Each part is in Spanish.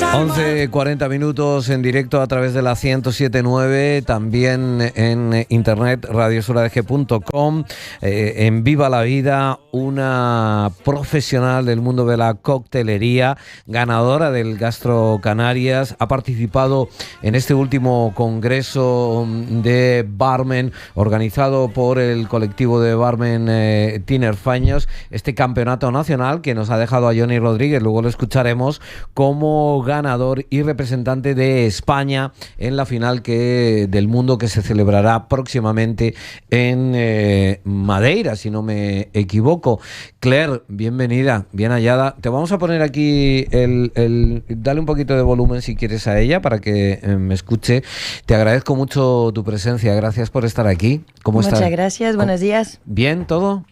11:40 minutos en directo a través de la 107.9, también en internet radiosuradg.com. En Viva la Vida, una profesional del mundo de la coctelería, ganadora del Gastro Canarias, ha participado en este último congreso de barmen organizado por el colectivo de barmen Tinerfaños, este campeonato nacional que nos ha dejado a Johnny Rodríguez, luego lo escucharemos, como ganador y representante de España en la final del mundo que se celebrará próximamente en Madeira, si no me equivoco. Claire, bienvenida, bien hallada. Te vamos a poner aquí dale un poquito de volumen si quieres a ella para que me escuche. Te agradezco mucho tu presencia, gracias por estar aquí. ¿Cómo estás? Muchas gracias, buenos días. ¿Bien todo?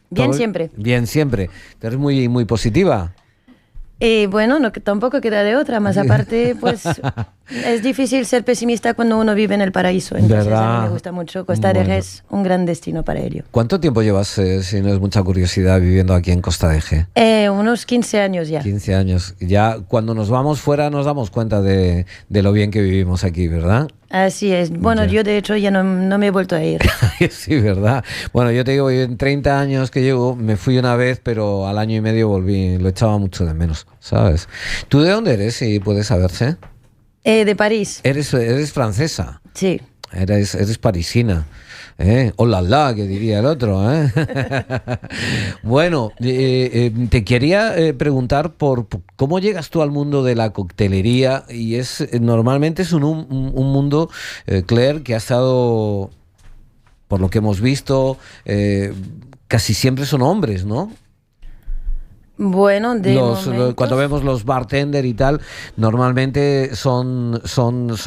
Bien siempre. Bien siempre. Eres muy, muy positiva. Bueno, no, tampoco queda de otra, más aparte, pues es difícil ser pesimista cuando uno vive en el paraíso. Entonces ¿verdad? a mí me gusta mucho. Costa de Eje es un gran destino para ello. ¿Cuánto tiempo llevas, si no es mucha curiosidad, viviendo aquí en Costa de Eje? Unos 15 años ya. 15 años. Ya cuando nos vamos fuera nos damos cuenta de lo bien que vivimos aquí, ¿verdad? Así es. Bueno, yo de hecho ya no me he vuelto a ir. Sí, ¿verdad? Bueno, yo te digo, en 30 años que llevo, me fui una vez, pero al año y medio volví. Lo echaba mucho de menos, ¿sabes? ¿Tú de dónde eres, si puede saberse? De París. ¿Eres francesa? Sí. Eres parisina. ¡Oh, la, la! Que diría el otro, ¿eh? Bueno, te quería preguntar por cómo llegas tú al mundo de la coctelería, y normalmente es un mundo, Claire, que ha estado, por lo que hemos visto, casi siempre son hombres, ¿no? Bueno, cuando vemos los bartender y tal, normalmente son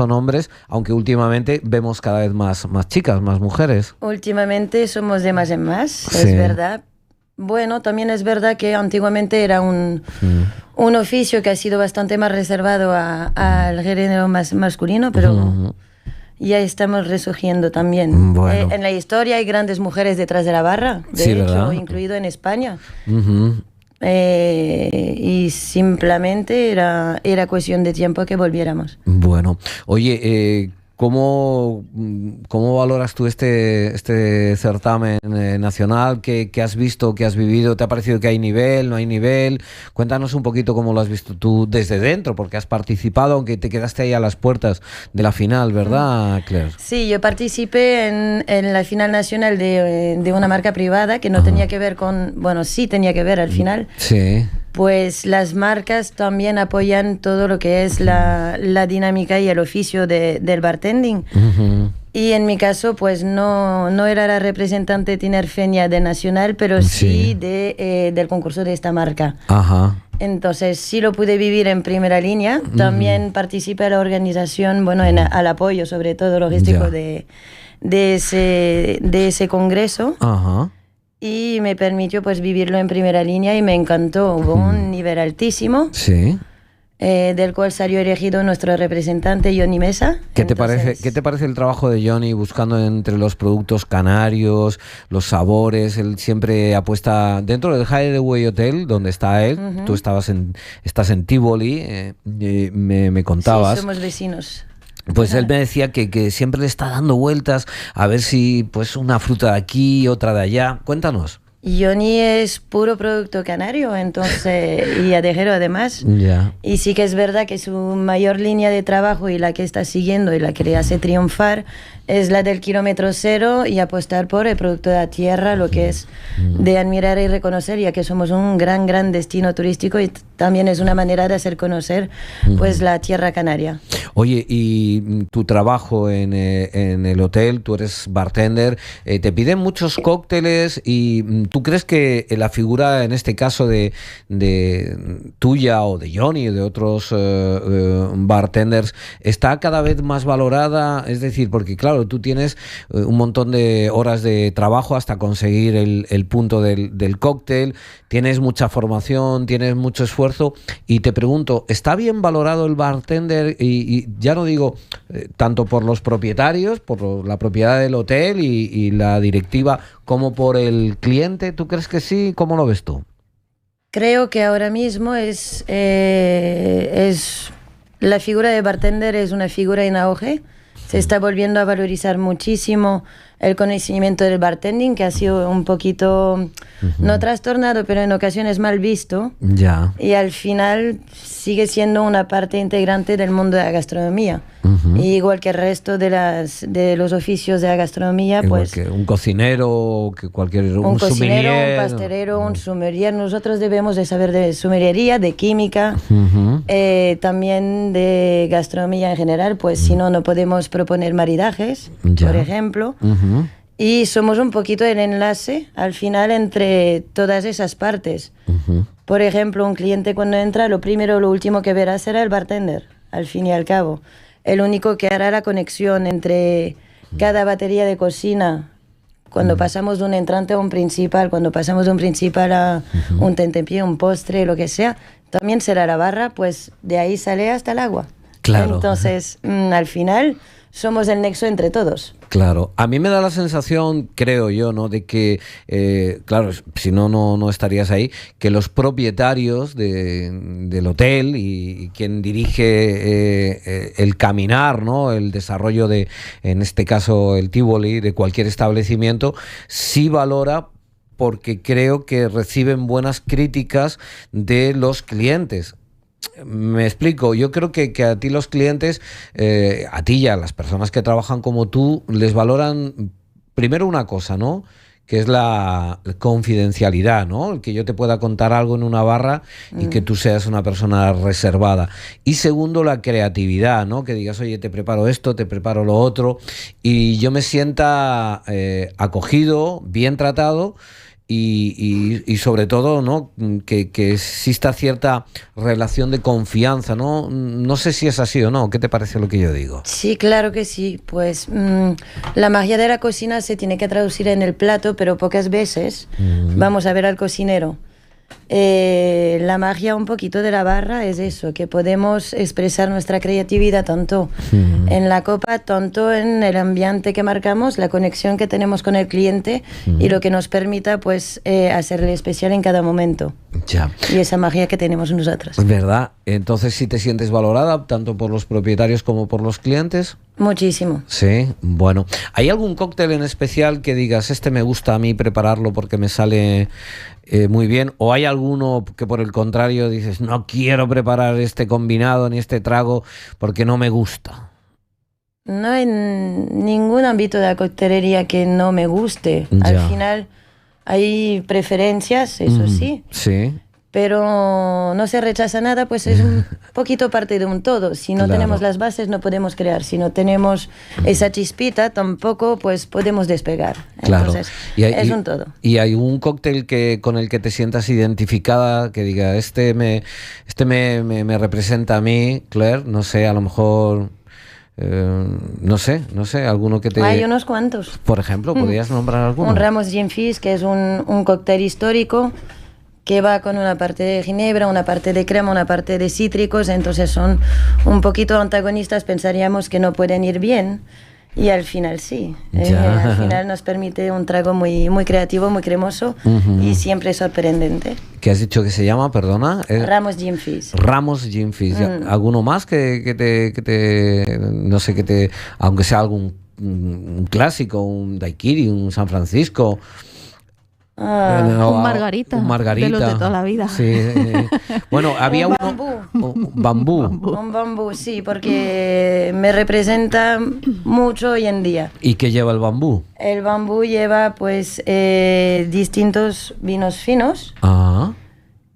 hombres, aunque últimamente vemos cada vez más chicas, más mujeres. Últimamente somos de más en más, sí. Es verdad. Bueno, también es verdad que antiguamente era un oficio que ha sido bastante más reservado al género más masculino, pero ya estamos resurgiendo también. Bueno. En la historia hay grandes mujeres detrás de la barra, de hecho, ¿verdad? Incluido en España. Y simplemente era cuestión de tiempo que volviéramos. Bueno, oye, ¿cómo valoras tú este certamen nacional? ¿Qué has visto, qué has vivido? ¿Te ha parecido que hay nivel, no hay nivel? Cuéntanos un poquito cómo lo has visto tú desde dentro, porque has participado, aunque te quedaste ahí a las puertas de la final, ¿verdad, Claire? Sí, yo participé en la final nacional de una marca privada que no tenía que ver con... Bueno, sí tenía que ver al final. Sí. Pues las marcas también apoyan todo lo que es la dinámica y el oficio del bartending. Y en mi caso, pues no era la representante tinerfeña de Nacional, pero sí del concurso de esta marca. Ajá. Entonces sí lo pude vivir en primera línea. También participé en la organización, bueno, al apoyo sobre todo logístico de ese congreso. Ajá. Y me permitió pues vivirlo en primera línea y me encantó. Hubo un nivel altísimo, sí, del cual salió elegido nuestro representante Johnny Mesa. ¿Qué te parece el trabajo de Johnny buscando entre los productos canarios, los sabores? Él siempre apuesta dentro del Hideaway Hotel, donde está él. Tú estás en Tivoli, me contabas. Sí, somos vecinos. Pues él me decía que siempre le está dando vueltas a ver si pues una fruta de aquí, otra de allá. Cuéntanos. Johnny es puro producto canario, entonces, y adejero además. Ya. Y sí que es verdad que su mayor línea de trabajo y la que está siguiendo y la que le hace triunfar es la del kilómetro cero y apostar por el producto de la tierra, lo que es de admirar y reconocer, ya que somos un gran destino turístico y también es una manera de hacer conocer pues la tierra canaria. Oye, y tu trabajo en el hotel, tú eres bartender, te piden muchos cócteles y ¿tú crees que la figura, en este caso de tuya o de Johnny o de otros bartenders, está cada vez más valorada? Es decir, porque claro, tú tienes un montón de horas de trabajo hasta conseguir el punto del cóctel, tienes mucha formación, tienes mucho esfuerzo, y te pregunto, ¿está bien valorado el bartender? Y ya no digo tanto por los propietarios, por la propiedad del hotel y la directiva, como por el cliente. ¿Tú crees que sí? ¿Cómo lo ves tú? Creo que ahora mismo es La figura de bartender es una figura en auge. Se está volviendo a valorizar muchísimo el conocimiento del bartending, que ha sido un poquito, no trastornado, pero en ocasiones mal visto. Ya. Y al final sigue siendo una parte integrante del mundo de la gastronomía. Y igual que el resto de los oficios de la gastronomía, Igual pues... que un cocinero, que cualquier... Un cocinero, sommelier, un pastelero, un sommelier. Nosotros debemos de saber de sommeliería, de química, también de gastronomía en general, pues si no, no podemos proponer maridajes, por ejemplo. Y somos un poquito el enlace al final entre todas esas partes. Por ejemplo, un cliente cuando entra, lo primero, lo último que verá será el bartender, al fin y al cabo. El único que hará la conexión entre cada batería de cocina, cuando pasamos de un entrante a un principal, cuando pasamos de un principal a un tentempié, un postre, lo que sea, también será la barra, pues de ahí sale hasta el agua. Claro. Entonces, al final, somos el nexo entre todos. Claro, a mí me da la sensación, creo yo, ¿no?, de que, claro, si no, no estarías ahí, que los propietarios del hotel y quien dirige el caminar, ¿no?, el desarrollo de, en este caso, el Tivoli, de cualquier establecimiento, sí valora, porque creo que reciben buenas críticas de los clientes. Me explico, yo creo que a ti los clientes, a ti y a las personas que trabajan como tú, les valoran primero una cosa, ¿no?, que es la confidencialidad, ¿no?, el que yo te pueda contar algo en una barra y que tú seas una persona reservada. Y segundo, la creatividad, ¿no?, que digas, oye, te preparo esto, te preparo lo otro, y yo me sienta acogido, bien tratado. Y sobre todo, ¿no?, que exista cierta relación de confianza, ¿no? No sé si es así o no. ¿Qué te parece lo que yo digo? Sí, claro que sí. Pues la magia de la cocina se tiene que traducir en el plato, pero pocas veces vamos a ver al cocinero. La magia un poquito de la barra es eso, que podemos expresar nuestra creatividad tanto en la copa, tanto en el ambiente que marcamos, la conexión que tenemos con el cliente y lo que nos permita pues hacerle especial en cada momento. Ya. Y esa magia que tenemos nosotras. ¿Verdad? Entonces, ¿sí te sientes valorada tanto por los propietarios como por los clientes? Muchísimo. Sí, bueno. ¿Hay algún cóctel en especial que digas, este me gusta a mí prepararlo porque me sale muy bien? ¿O hay alguno que por el contrario dices, no quiero preparar este combinado ni este trago porque no me gusta? No hay ningún ámbito de la coctelería que no me guste. Ya. Al final hay preferencias, eso sí. Sí. Pero no se rechaza nada, pues es un poquito parte de un todo. Si no tenemos las bases, no podemos crear. Si no tenemos esa chispita, tampoco pues podemos despegar. Claro. Entonces, es un todo. ¿Y hay un cóctel con el que te sientas identificada, que diga, este me representa a mí, Claire? No sé, a lo mejor... no sé, alguno que te... Hay unos cuantos. Por ejemplo, ¿podrías nombrar alguno? Un Ramos Gin Fizz, que es un cóctel histórico que va con una parte de ginebra, una parte de crema, una parte de cítricos, entonces son un poquito antagonistas, pensaríamos que no pueden ir bien, y al final sí. Al final nos permite un trago muy, muy creativo, muy cremoso y siempre sorprendente. ¿Qué has dicho que se llama? Perdona. Ramos Gin Fizz. Ramos Gin Fizz. ¿Alguno más que te, no sé, que te, aunque sea algún un clásico, un daiquiri, un San Francisco? Un margarita. Un margarita. De los de toda la vida. Sí. Bueno, había un bambú. Un bambú, sí, porque me representa mucho hoy en día. ¿Y qué lleva el bambú? El bambú lleva pues distintos vinos finos. Ah.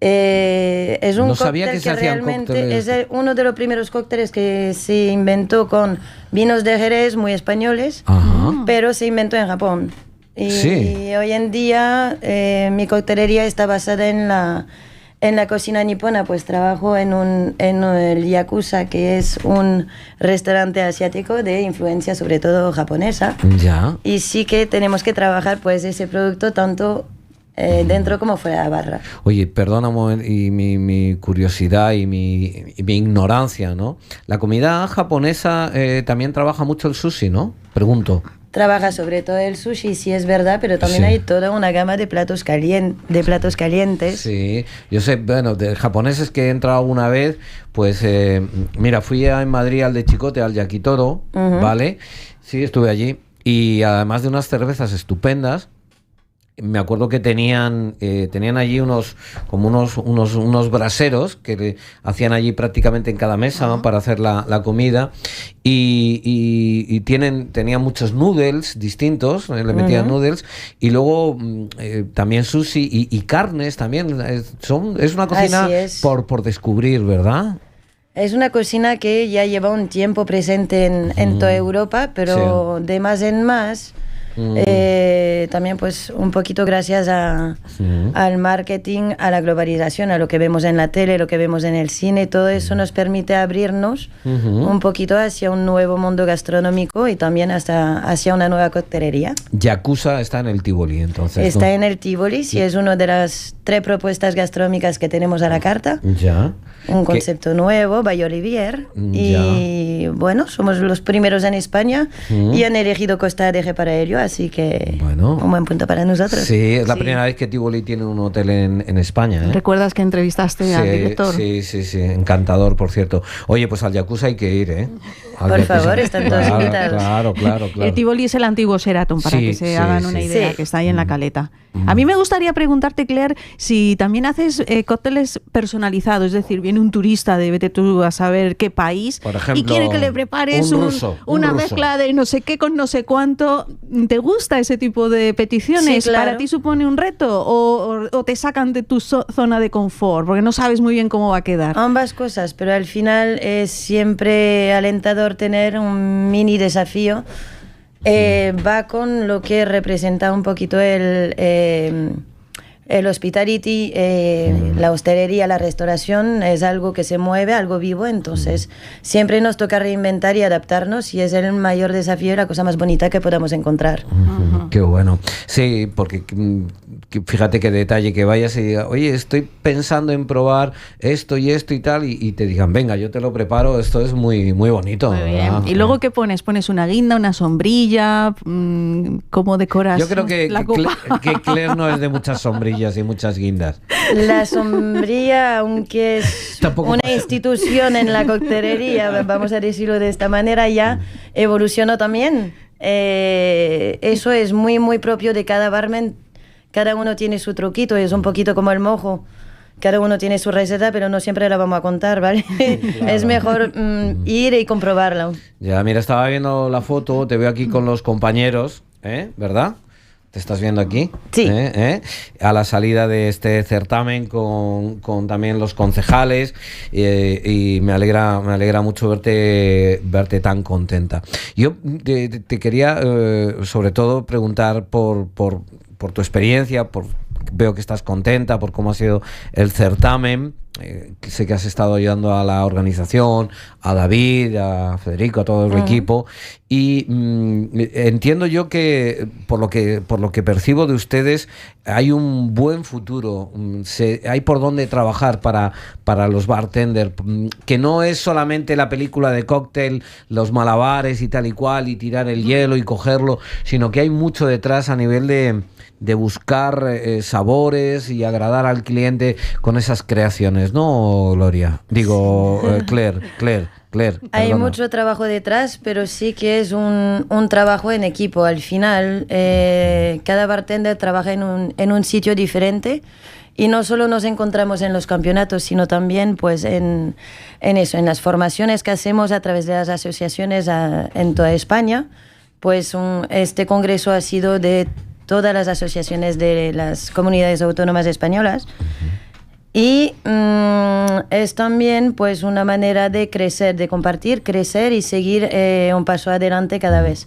Es un no sabía cóctel que se hacían realmente cócteles. es uno de los primeros cócteles que se inventó con vinos de Jerez muy españoles, pero se inventó en Japón. Y hoy en día mi coctelería está basada en la cocina nipona, pues trabajo en el Yakuza, que es un restaurante asiático de influencia sobre todo japonesa. Ya. Y sí que tenemos que trabajar pues ese producto tanto dentro como fuera de la barra. Oye, perdóname y mi curiosidad y mi ignorancia, ¿no? La comida japonesa también trabaja mucho el sushi, ¿no? Pregunto. trabaja sobre todo el sushi, sí es verdad, pero también Sí. hay toda una gama de platos calientes. Sí, yo sé, bueno, de japoneses que he entrado alguna vez, pues mira, fui en Madrid al de Chicote, al Yakitoro, ¿vale? Sí, estuve allí. Y además de unas cervezas estupendas, me acuerdo que tenían allí unos braseros que hacían allí prácticamente en cada mesa, ¿no? Para hacer la comida y tenían muchos noodles distintos, le metían noodles y luego también sushi y carnes también. Es una cocina Así es. por descubrir, ¿verdad? Es una cocina que ya lleva un tiempo presente en toda Europa, pero de más en más. También pues un poquito gracias al marketing, a la globalización, a lo que vemos en la tele, lo que vemos en el cine, todo eso nos permite abrirnos un poquito hacia un nuevo mundo gastronómico y también hasta hacia una nueva coctelería. Yakuza está en el Tivoli, entonces. Está ¿no? en el Tivoli, sí, es una de las 3 propuestas gastronómicas que tenemos a la carta. Ya. Un concepto nuevo, Bay Olivier. Y bueno, somos los primeros en España y han elegido Costa de Eje para ello, así que Bueno. un buen punto para nosotros. Sí, es la primera vez que Tivoli tiene un hotel en España, ¿eh? ¿Recuerdas que entrevistaste al director? Sí, encantador, por cierto. Oye, pues al Yakuza hay que ir, ¿eh? Por favor, están todos invitados. Claro. El Tivoli es el antiguo Sheraton, para Sí, que se sí, hagan una sí. idea, Sí. que está ahí en la Caleta. A mí me gustaría preguntarte, Claire, si también haces cócteles personalizados, es decir, viene un turista de vete tú a saber qué país Por ejemplo, y quiere que le prepares un ruso. una mezcla de no sé qué con no sé cuánto. ¿Te gusta ese tipo de peticiones? Sí, claro. ¿Para ti supone un reto o te sacan de tu zona de confort? Porque no sabes muy bien cómo va a quedar. Ambas cosas, pero al final es siempre alentador tener un mini desafío. Va con lo que representa un poquito el hospitality, la hostelería, la restauración, es algo que se mueve, algo vivo, entonces siempre nos toca reinventar y adaptarnos y es el mayor desafío y la cosa más bonita que podamos encontrar. Qué bueno. Sí, porque fíjate qué detalle, que vayas y digas, oye, estoy pensando en probar esto y esto y tal, y te digan, venga, yo te lo preparo, esto es muy, muy bonito. Muy bien. ¿verdad? ¿Y luego qué pones? ¿Pones una guinda, una sombrilla? ¿Cómo decoras Yo creo que la copa? que Claire no es de muchas sombrillas y muchas guindas. La sombrilla, aunque es Tampoco una pasa. institución en la coctelería, vamos a decirlo de esta manera, ya evolucionó también. Eso es muy, muy propio de cada barman. Cada uno tiene su truquito, es un poquito como el mojo. Cada uno tiene su receta, pero no siempre la vamos a contar, ¿vale? Es mejor ir y comprobarla. Ya, mira, estaba viendo la foto, te veo aquí con los compañeros, ¿verdad? ¿Te estás viendo aquí? Sí. A la salida de este certamen con también los concejales y me alegra mucho verte tan contenta. Yo te quería sobre todo preguntar por tu experiencia, veo que estás contenta por cómo ha sido el certamen. Sé que has estado ayudando a la organización, a David, a Federico, a todo el equipo, y entiendo yo que por lo que percibo de ustedes hay un buen futuro, hay por dónde trabajar para los bartenders, que no es solamente la película de cóctel, los malabares y tal y cual, y tirar el hielo y cogerlo, sino que hay mucho detrás a nivel de buscar sabores y agradar al cliente con esas creaciones, ¿no, Gloria? Digo, Claire. Hay perdona. mucho trabajo detrás, pero sí que es un trabajo en equipo. Al final, cada bartender trabaja en un sitio diferente y no solo nos encontramos en los campeonatos, sino también pues en las formaciones que hacemos a través de las asociaciones en toda España. Pues este congreso ha sido de todas las asociaciones de las comunidades autónomas españolas. Y es también pues una manera de crecer, de compartir, crecer y seguir un paso adelante cada vez.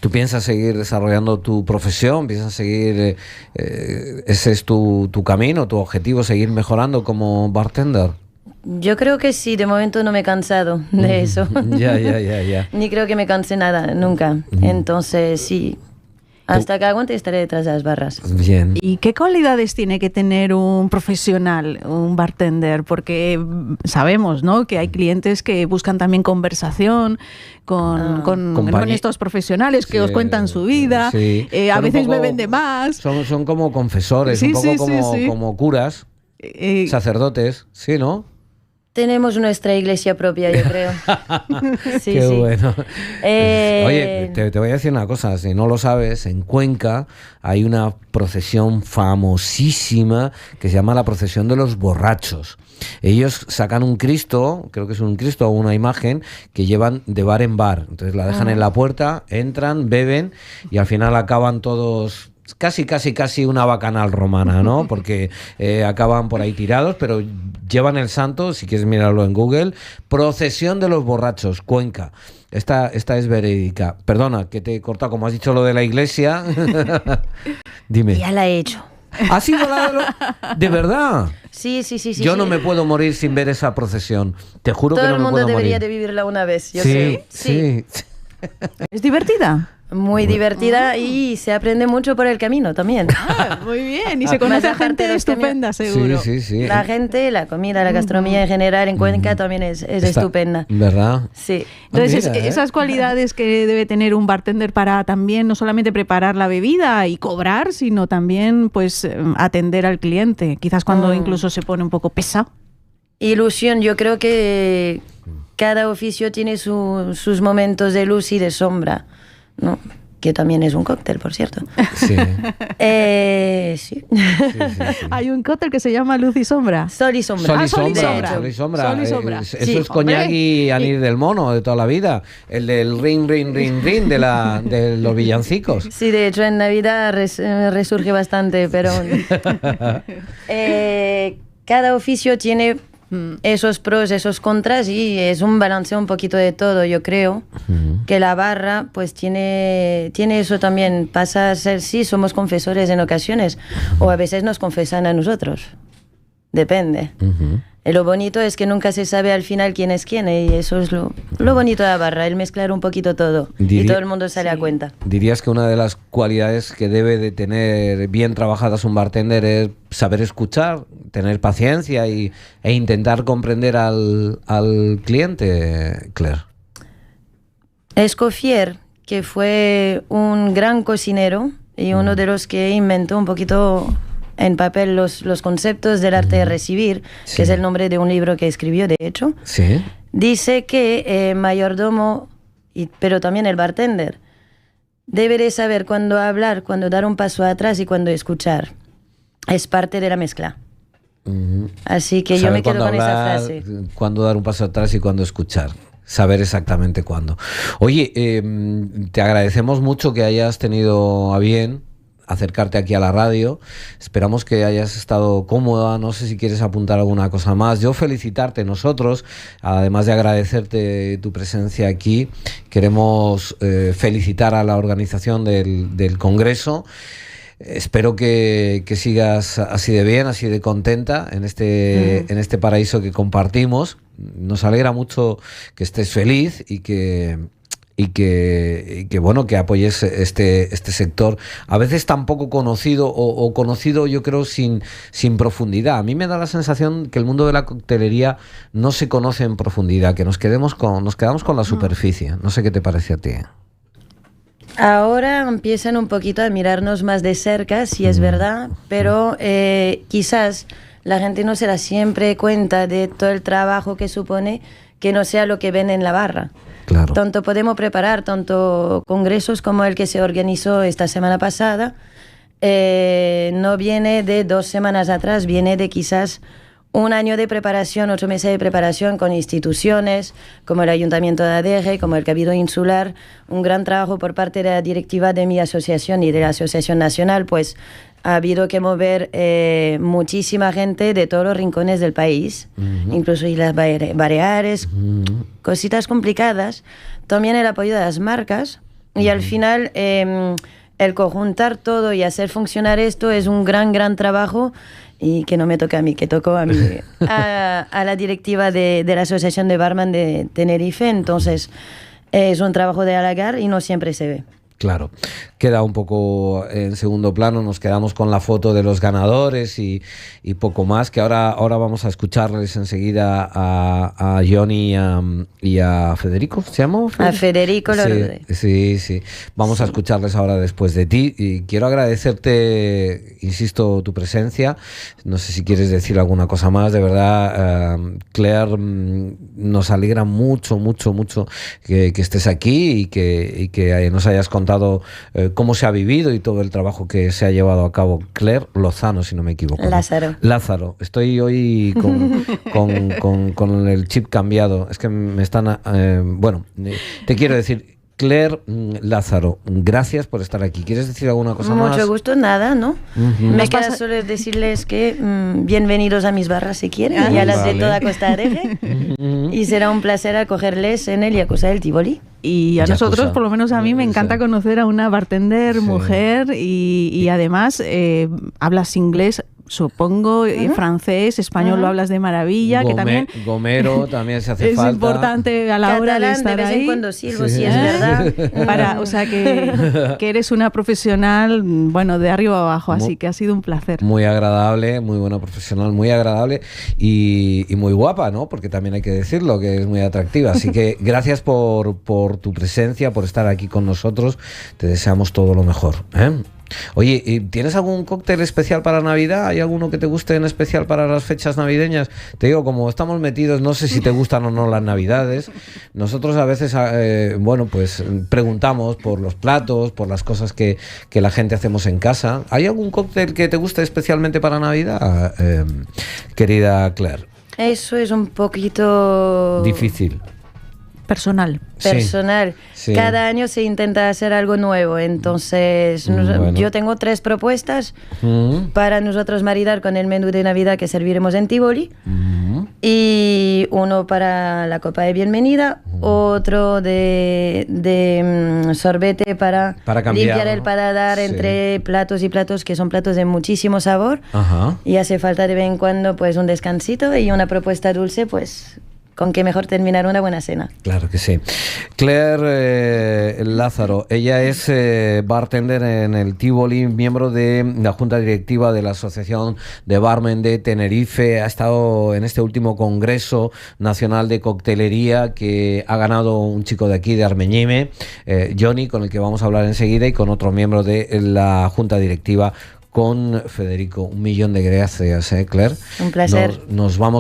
¿Tú piensas seguir desarrollando tu profesión? ¿Piensas seguir, ese es tu camino, tu objetivo, seguir mejorando como bartender? Yo creo que sí, de momento no me he cansado de eso. Ya. Ni creo que me canse nada, nunca. Entonces sí. Hasta que aguante estaré detrás de las barras. Bien. ¿Y qué cualidades tiene que tener un profesional, un bartender? Porque sabemos, ¿no?, que hay clientes que buscan también conversación con estos profesionales que os cuentan su vida, sí. A veces beben de más. Son como confesores, un poco como curas, sacerdotes, ¿sí, no? Tenemos nuestra iglesia propia, yo creo. Sí, Qué sí. bueno. Oye, te voy a decir una cosa, si no lo sabes, en Cuenca hay una procesión famosísima que se llama la procesión de los borrachos. Ellos sacan un Cristo, creo que es un Cristo o una imagen, que llevan de bar en bar. Entonces la dejan en la puerta, entran, beben y al final acaban todos... Casi una bacanal romana, ¿no? Porque acaban por ahí tirados, pero llevan el santo, si quieres mirarlo en Google, procesión de los borrachos, Cuenca. Esta es verídica. Perdona, que te he cortado, como has dicho lo de la iglesia. Dime. Ya la he hecho. ¿Ha sido de verdad? Sí. Yo no me puedo morir sin ver esa procesión. Te juro que no me puedo morir. Todo el mundo debería de vivirla una vez, yo creo. Sí. ¿Es divertida? Muy divertida y se aprende mucho por el camino también. Muy bien, y se conoce a gente estupenda, seguro. Sí. La gente, la comida, la gastronomía en general en Cuenca también es estupenda. ¿Verdad? Sí. Entonces, esas cualidades que debe tener un bartender para también no solamente preparar la bebida y cobrar, sino también pues atender al cliente, quizás cuando incluso se pone un poco pesado. Ilusión, yo creo que cada oficio tiene sus momentos de luz y de sombra, ¿no? Que también es un cóctel, por cierto. Sí. Sí. Hay un cóctel que se llama Luz y Sombra. Sol y sombra. Sol y sombra. Sí, eso es coñac y anís del mono de toda la vida. El del ring de los villancicos. Sí, de hecho en Navidad resurge bastante, pero cada oficio tiene esos pros, esos contras y es un balanceo un poquito de todo, yo creo. Que la barra pues tiene eso también, pasa a ser, sí, somos confesores en ocasiones o a veces nos confesan a nosotros, depende. Lo bonito es que nunca se sabe al final quién es quién y eso es lo bonito de la barra, el mezclar un poquito todo y todo el mundo sale a cuenta. ¿Dirías que una de las cualidades que debe de tener bien trabajadas un bartender es saber escuchar, tener paciencia e intentar comprender al cliente, Claire? Escoffier, que fue un gran cocinero y uno de los que inventó un poquito en papel los conceptos del arte de recibir, que es el nombre de un libro que escribió, de hecho, dice que mayordomo, pero también el bartender, debe de saber cuándo hablar, cuándo dar un paso atrás y cuándo escuchar. Es parte de la mezcla. Así que yo me quedo con esa frase. Cuándo dar un paso atrás y cuándo escuchar. Saber exactamente cuándo. Oye, te agradecemos mucho que hayas tenido a bien acercarte aquí a la radio. Esperamos que hayas estado cómoda. No sé si quieres apuntar alguna cosa más. Yo felicitarte. Nosotros, además de agradecerte tu presencia aquí, queremos felicitar a la organización del Congreso. Espero que sigas así de bien, así de contenta en este paraíso que compartimos. Nos alegra mucho que estés feliz y que bueno, que apoyes este sector a veces tan poco conocido o conocido, yo creo, sin profundidad. A mí me da la sensación que el mundo de la coctelería no se conoce en profundidad, que nos quedamos con la superficie. No sé qué te parece a ti. Ahora empiezan un poquito a mirarnos más de cerca, sí es verdad, pero quizás la gente no se da siempre cuenta de todo el trabajo que supone que no sea lo que ven en la barra. Claro. Tanto podemos preparar, tanto congresos como el que se organizó esta semana pasada, no viene de 2 semanas atrás, viene de quizás 1 año de preparación, 8 meses de preparación con instituciones como el Ayuntamiento de Adeje, como el Cabildo Insular, un gran trabajo por parte de la directiva de mi asociación y de la Asociación Nacional, pues ha habido que mover muchísima gente de todos los rincones del país, incluso Islas Baleares, cositas complicadas, también el apoyo de las marcas y al final el conjuntar todo y hacer funcionar esto es un gran trabajo y que no me toca a mí, que tocó a mí, a la directiva de la Asociación de Barman de Tenerife, entonces es un trabajo de halagar y no siempre se ve. Claro, queda un poco en segundo plano, nos quedamos con la foto de los ganadores y poco más, que ahora vamos a escucharles enseguida a Johnny y a Federico, ¿se llama? A Federico Lorde. Sí, vamos a escucharles ahora después de ti, y quiero agradecerte, insisto, tu presencia. No sé si quieres decir alguna cosa más, de verdad, Claire, nos alegra mucho que estés aquí y que nos hayas contado cómo se ha vivido y todo el trabajo que se ha llevado a cabo. Claire Lozano, si no me equivoco. Lázaro. Estoy hoy con el chip cambiado. Es que me están... bueno, te quiero decir... Claire Lázaro, gracias por estar aquí. ¿Quieres decir alguna cosa más? Mucho gusto, nada, ¿no? Me queda solo decirles que bienvenidos a mis barras si quieren, y a las de toda Costa Alegre. Y será un placer acogerles en el Yakuza del Tivoli. Y a nosotros, por lo menos a mí, me encanta conocer a una bartender mujer y además hablas inglés, supongo, francés, español lo hablas de maravilla, que también Gomero también se hace falta. Es importante a la hora de estar de vez ahí. En cuando silbo, sí es verdad. O sea que eres una profesional, bueno, de arriba a abajo, así que ha sido un placer. Muy agradable, muy buena profesional, muy agradable y muy guapa, ¿no? Porque también hay que decirlo, que es muy atractiva. Así que gracias por tu presencia, por estar aquí con nosotros. Te deseamos todo lo mejor, ¿eh? Oye, ¿tienes algún cóctel especial para Navidad? ¿Hay alguno que te guste en especial para las fechas navideñas? Te digo, como estamos metidos, no sé si te gustan o no las Navidades. Nosotros a veces, pues preguntamos por los platos, por las cosas que la gente hacemos en casa. ¿Hay algún cóctel que te guste especialmente para Navidad, querida Claire? Eso es un poquito... difícil. Personal. Sí. Cada año se intenta hacer algo nuevo, entonces yo tengo 3 propuestas para nosotros maridar con el menú de Navidad que serviremos en Tivoli, y uno para la copa de bienvenida, otro de sorbete para cambiar, limpiar el paladar entre platos y platos que son platos de muchísimo sabor. Y hace falta de vez en cuando pues un descansito, y una propuesta dulce, pues con qué mejor terminar una buena cena. Claro que sí. Claire Lázaro, ella es bartender en el Tivoli, miembro de la Junta Directiva de la Asociación de Barmen de Tenerife. Ha estado en este último Congreso Nacional de Coctelería que ha ganado un chico de aquí, de Armeñime, Johnny, con el que vamos a hablar enseguida, y con otro miembro de la Junta Directiva, con Federico. 1.000.000 de gracias, Claire. Un placer. Nos vamos